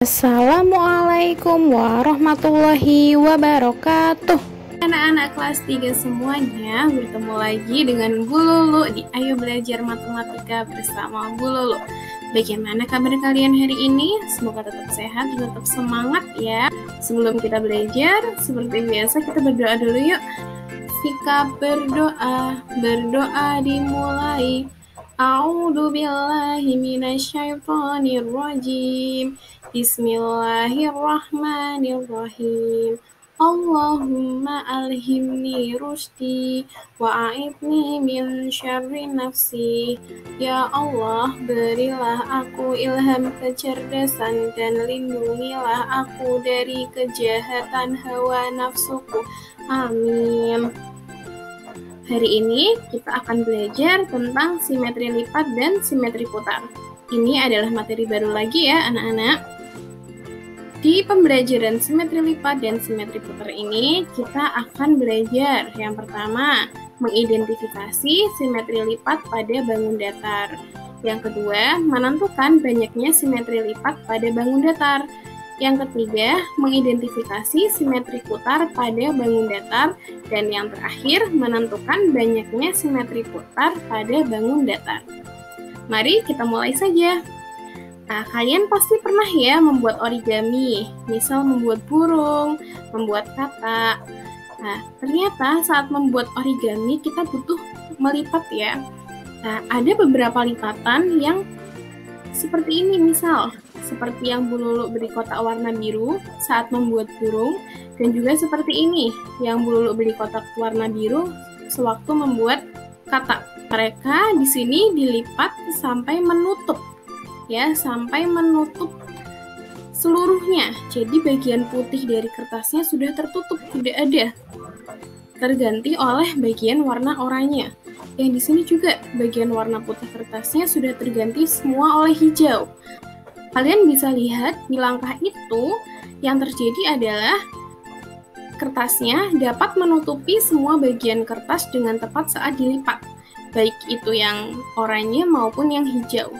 Assalamualaikum warahmatullahi wabarakatuh. Anak-anak kelas 3 semuanya, bertemu lagi dengan Bu Lulu di Ayo Belajar Matematika bersama Bu Lulu. Bagaimana kabar kalian hari ini? Semoga tetap sehat dan tetap semangat ya. Sebelum kita belajar, seperti biasa kita berdoa dulu yuk. Sikap berdoa dimulai. A'udzu billahi minasyaitonir rajim. Bismillahirrahmanirrahim. Allahumma alhimni rusdi wa a'idni min syarri nafsi. Ya Allah, berilah aku ilham kecerdasan dan lindungilah aku dari kejahatan hawa nafsuku. Amin. Hari ini kita akan belajar tentang simetri lipat dan simetri putar. Ini adalah materi baru lagi ya anak-anak. Di pembelajaran simetri lipat dan simetri putar ini, kita akan belajar yang pertama, mengidentifikasi simetri lipat pada bangun datar. Yang kedua, menentukan banyaknya simetri lipat pada bangun datar. Yang ketiga, mengidentifikasi simetri putar pada bangun datar. Dan yang terakhir, menentukan banyaknya simetri putar pada bangun datar. Mari kita mulai saja. Nah, kalian pasti pernah ya membuat origami, misal membuat burung, membuat kata. Nah, ternyata saat membuat origami kita butuh melipat ya. Nah, ada beberapa lipatan yang seperti ini, misal seperti yang Bu Lulu beri kotak warna biru saat membuat burung, dan juga seperti ini yang Bu Lulu beri kotak warna biru sewaktu membuat kata. Mereka di sini dilipat sampai menutup. Ya, sampai menutup seluruhnya. Jadi bagian putih dari kertasnya sudah tertutup, tidak ada. Terganti oleh bagian warna oranye. Yang di sini juga bagian warna putih kertasnya sudah terganti semua oleh hijau. Kalian bisa lihat di langkah itu yang terjadi adalah kertasnya dapat menutupi semua bagian kertas dengan tepat saat dilipat, baik itu yang oranye maupun yang hijau.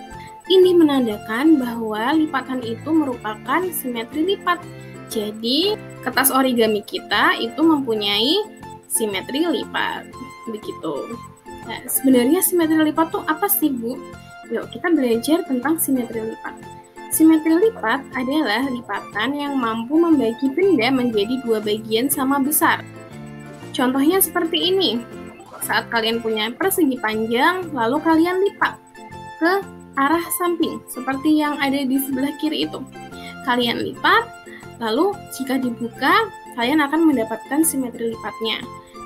Ini menandakan bahwa lipatan itu merupakan simetri lipat. Jadi, kertas origami kita itu mempunyai simetri lipat. Begitu. Nah, sebenarnya simetri lipat itu apa sih, Bu? Yuk, kita belajar tentang simetri lipat. Simetri lipat adalah lipatan yang mampu membagi benda menjadi dua bagian sama besar. Contohnya seperti ini. Saat kalian punya persegi panjang, lalu kalian lipat ke arah samping, seperti yang ada di sebelah kiri itu. Kalian lipat, lalu jika dibuka, kalian akan mendapatkan simetri lipatnya,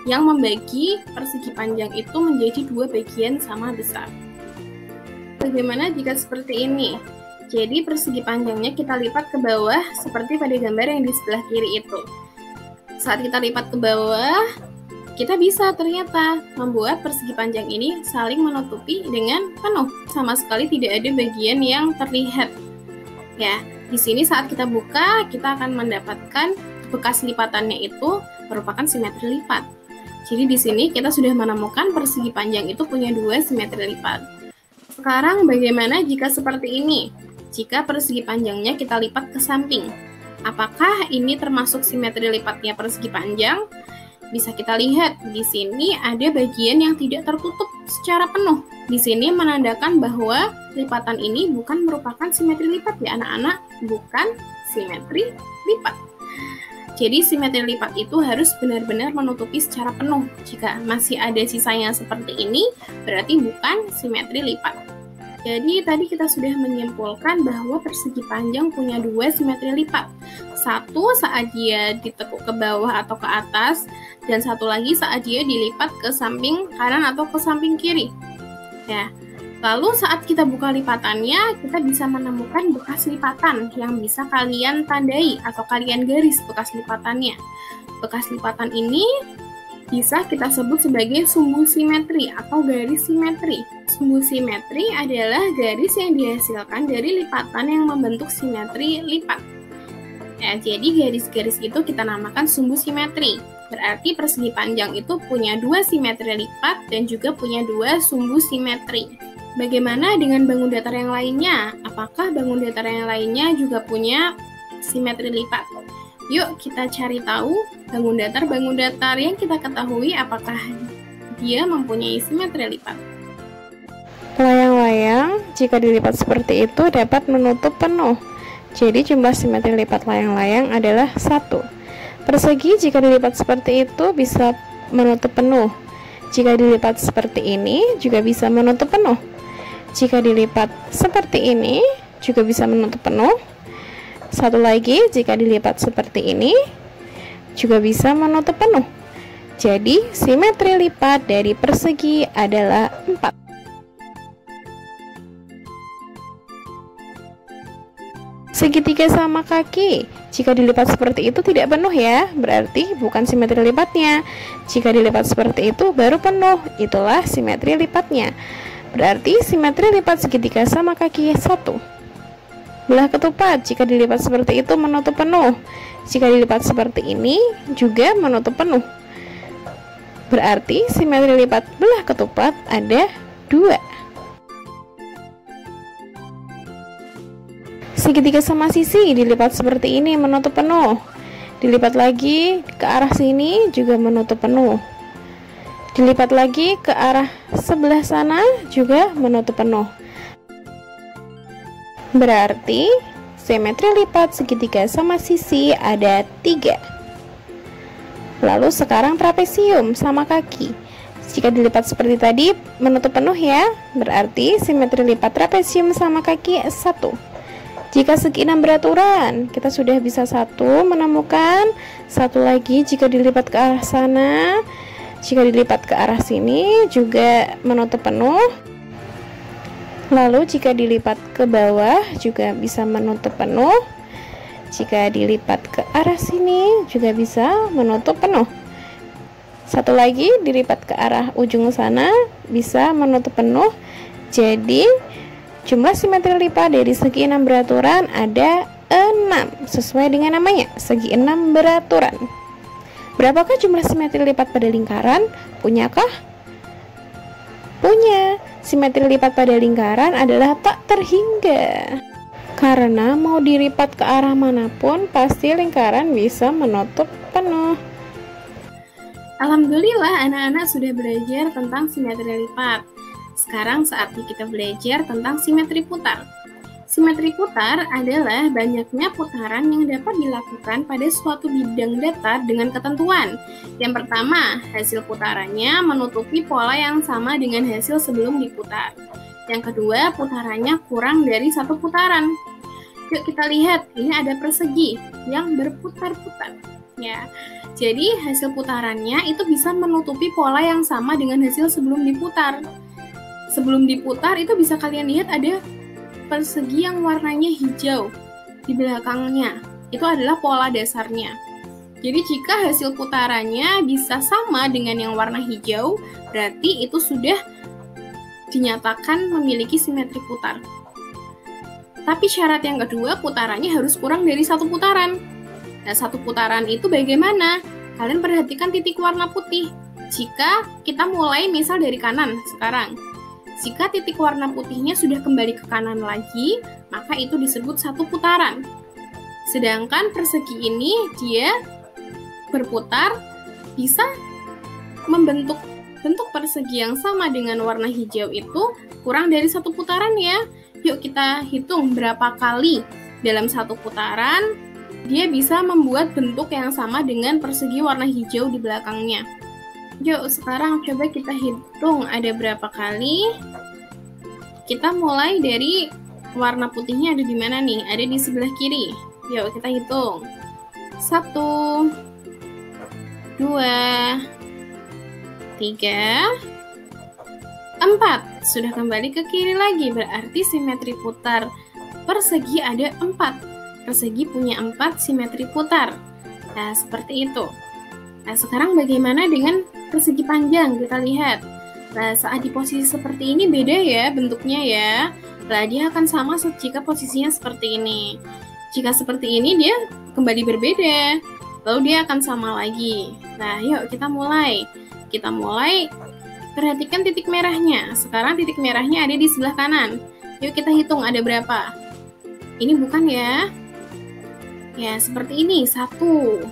yang membagi persegi panjang itu menjadi dua bagian sama besar. Bagaimana jika seperti ini? Jadi persegi panjangnya kita lipat ke bawah, seperti pada gambar yang di sebelah kiri itu. Saat kita lipat ke bawah, kita bisa ternyata membuat persegi panjang ini saling menutupi dengan penuh. Sama sekali tidak ada bagian yang terlihat. Ya, di sini saat kita buka, kita akan mendapatkan bekas lipatannya itu merupakan simetri lipat. Jadi di sini kita sudah menemukan persegi panjang itu punya dua simetri lipat. Sekarang bagaimana jika seperti ini? Jika persegi panjangnya kita lipat ke samping. Apakah ini termasuk simetri lipatnya persegi panjang? Bisa kita lihat, di sini ada bagian yang tidak tertutup secara penuh. Di sini menandakan bahwa lipatan ini bukan merupakan simetri lipat ya anak-anak, bukan simetri lipat. Jadi simetri lipat itu harus benar-benar menutupi secara penuh. Jika masih ada sisanya seperti ini, berarti bukan simetri lipat. Jadi tadi kita sudah menyimpulkan bahwa persegi panjang punya dua simetri lipat. Satu saat dia ditekuk ke bawah atau ke atas, dan satu lagi saat dia dilipat ke samping kanan atau ke samping kiri. Ya. Lalu saat kita buka lipatannya, kita bisa menemukan bekas lipatan yang bisa kalian tandai atau kalian garis bekas lipatannya. Bekas lipatan ini bisa kita sebut sebagai sumbu simetri atau garis simetri. Sumbu simetri adalah garis yang dihasilkan dari lipatan yang membentuk simetri lipat. Ya, jadi garis-garis itu kita namakan sumbu simetri. Berarti persegi panjang itu punya dua simetri lipat dan juga punya dua sumbu simetri. Bagaimana dengan bangun datar yang lainnya? Apakah bangun datar yang lainnya juga punya simetri lipat. Yuk kita cari tahu bangun datar yang kita ketahui apakah dia mempunyai simetri lipat. Layang-layang jika dilipat seperti itu dapat menutup penuh. Jadi jumlah simetri lipat layang-layang adalah 1. Persegi jika dilipat seperti itu bisa menutup penuh. Jika dilipat seperti ini juga bisa menutup penuh. Jika dilipat seperti ini juga bisa menutup penuh. Satu lagi, jika dilipat seperti ini juga bisa menutup penuh. Jadi simetri lipat dari persegi adalah 4. Segitiga sama kaki jika dilipat seperti itu tidak penuh ya, berarti bukan simetri lipatnya. Jika dilipat seperti itu baru penuh, itulah simetri lipatnya. Berarti simetri lipat segitiga sama kaki 1. Belah ketupat jika dilipat seperti itu menutup penuh. Jika dilipat seperti ini juga menutup penuh. Berarti simetri lipat belah ketupat ada 2. Segitiga sama sisi dilipat seperti ini menutup penuh. Dilipat lagi ke arah sini juga menutup penuh. Dilipat lagi ke arah sebelah sana juga menutup penuh. Berarti simetri lipat segitiga sama sisi ada 3. Lalu sekarang trapesium sama kaki. Jika dilipat seperti tadi menutup penuh ya, berarti simetri lipat trapesium sama kaki 1. Jika segi 6 beraturan, kita sudah bisa 1 menemukan. Satu lagi jika dilipat ke arah sana, jika dilipat ke arah sini juga menutup penuh. Lalu jika dilipat ke bawah juga bisa menutup penuh. Jika dilipat ke arah sini juga bisa menutup penuh. Satu lagi dilipat ke arah ujung sana bisa menutup penuh. Jadi jumlah simetri lipat dari segi 6 beraturan ada 6. Sesuai dengan namanya, segi 6 beraturan. Berapakah jumlah simetri lipat pada lingkaran? Punyakah? Punya. Simetri lipat pada lingkaran adalah tak terhingga. Karena mau dilipat ke arah manapun, pasti lingkaran bisa menutup penuh. Alhamdulillah anak-anak sudah belajar tentang simetri lipat. Sekarang saatnya kita belajar tentang simetri putar. Simetri putar adalah banyaknya putaran yang dapat dilakukan pada suatu bidang datar dengan ketentuan. Yang pertama, hasil putarannya menutupi pola yang sama dengan hasil sebelum diputar. Yang kedua, putarannya kurang dari 1 putaran. Yuk kita lihat, ini ada persegi yang berputar-putar. Ya, jadi hasil putarannya itu bisa menutupi pola yang sama dengan hasil sebelum diputar. Sebelum diputar itu bisa kalian lihat ada persegi yang warnanya hijau di belakangnya. Itu adalah pola dasarnya. Jadi jika hasil putarannya bisa sama dengan yang warna hijau, berarti itu sudah dinyatakan memiliki simetri putar. Tapi syarat yang kedua, putarannya harus kurang dari 1 putaran. Nah, 1 putaran itu bagaimana? Kalian perhatikan titik warna putih. Jika kita mulai misal dari kanan sekarang, jika titik warna putihnya sudah kembali ke kanan lagi, maka itu disebut 1 putaran. Sedangkan persegi ini dia berputar bisa membentuk bentuk persegi yang sama dengan warna hijau itu kurang dari 1 putaran ya. Yuk kita hitung berapa kali dalam 1 putaran dia bisa membuat bentuk yang sama dengan persegi warna hijau di belakangnya. Yuk sekarang coba kita hitung ada berapa kali. Kita mulai dari warna putihnya ada di mana nih? Ada di sebelah kiri. Yuk kita hitung. 1, 2, 3, 4. Sudah kembali ke kiri lagi, berarti simetri putar persegi ada 4. Persegi punya 4 simetri putar. Nah, seperti itu. Nah, sekarang bagaimana dengan persegi panjang? Kita lihat. Nah, saat di posisi seperti ini beda ya bentuknya ya. Nah, dia akan sama jika posisinya seperti ini. Jika seperti ini dia kembali berbeda. Lalu dia akan sama lagi. Nah, yuk kita mulai. Kita mulai. Perhatikan titik merahnya. Sekarang titik merahnya ada di sebelah kanan. Yuk kita hitung ada berapa. Ini bukan ya. Ya, seperti ini, 1.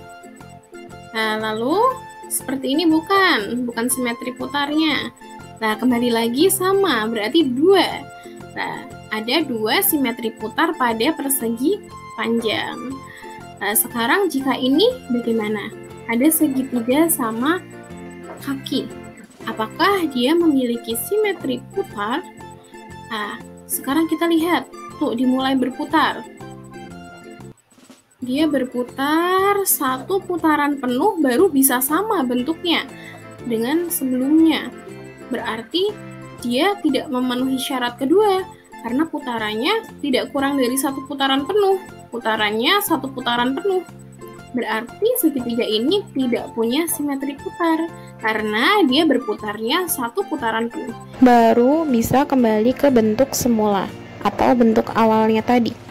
Nah, lalu seperti ini bukan simetri putarnya. Nah, kembali lagi sama, berarti 2. Nah, ada 2 simetri putar pada persegi panjang. Nah, sekarang jika ini bagaimana? Ada segitiga sama kaki. Apakah dia memiliki simetri putar? Nah, sekarang kita lihat. Tuh, dimulai berputar. Dia berputar 1 putaran penuh baru bisa sama bentuknya dengan sebelumnya. Berarti dia tidak memenuhi syarat kedua karena putarannya tidak kurang dari 1 putaran penuh. Putarannya 1 putaran penuh. Berarti segitiga ini tidak punya simetri putar karena dia berputarnya 1 putaran penuh. Baru bisa kembali ke bentuk semula atau bentuk awalnya tadi.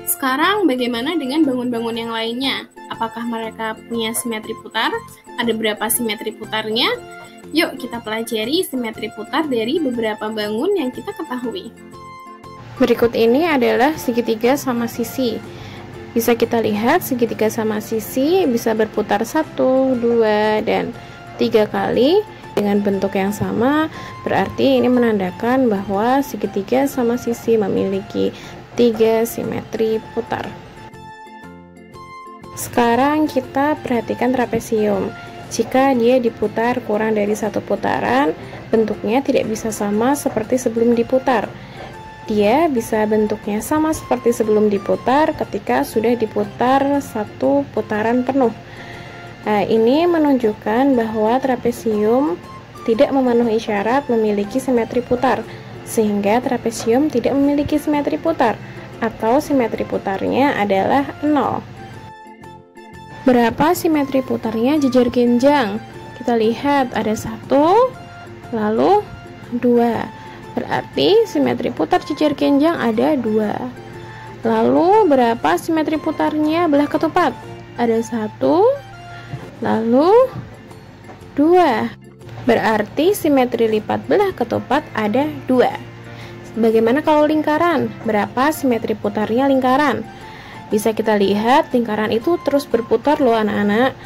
Sekarang bagaimana dengan bangun-bangun yang lainnya? Apakah mereka punya simetri putar? Ada berapa simetri putarnya? Yuk kita pelajari simetri putar dari beberapa bangun yang kita ketahui. Berikut ini adalah segitiga sama sisi. Bisa kita lihat segitiga sama sisi bisa berputar 1, 2, dan 3 kali dengan bentuk yang sama. Berarti ini menandakan bahwa segitiga sama sisi memiliki 3 simetri putar. Sekarang kita perhatikan trapesium. Jika dia diputar kurang dari 1 putaran, bentuknya tidak bisa sama seperti sebelum diputar. Dia bisa bentuknya sama seperti sebelum diputar ketika sudah diputar 1 putaran penuh. Nah, ini menunjukkan bahwa trapesium tidak memenuhi syarat memiliki simetri putar, sehingga trapesium tidak memiliki simetri putar, atau simetri putarnya adalah 0. Berapa simetri putarnya jejer genjang? Kita lihat ada 1, lalu 2. Berarti simetri putar jejer genjang ada 2. Lalu berapa simetri putarnya belah ketupat? Ada 1, lalu 2. Berarti simetri lipat belah ketupat ada 2. Bagaimana kalau lingkaran? Berapa simetri putarnya lingkaran? Bisa kita lihat lingkaran itu terus berputar loh anak-anak.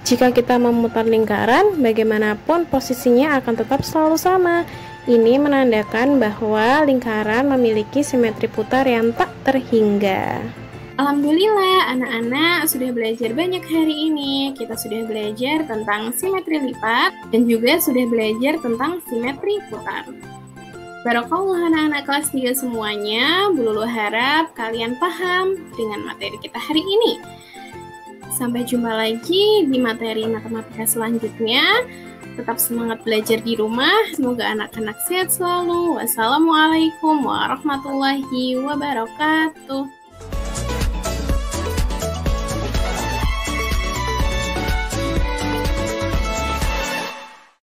Jika kita memutar lingkaran, bagaimanapun posisinya akan tetap selalu sama. Ini menandakan bahwa lingkaran memiliki simetri putar yang tak terhingga. Alhamdulillah, anak-anak sudah belajar banyak hari ini. Kita sudah belajar tentang simetri lipat dan juga sudah belajar tentang simetri putar. Barakallah anak-anak kelas 3 semuanya. Bu Lulu harap kalian paham dengan materi kita hari ini. Sampai jumpa lagi di materi matematika selanjutnya. Tetap semangat belajar di rumah. Semoga anak-anak sehat selalu. Wassalamualaikum warahmatullahi wabarakatuh.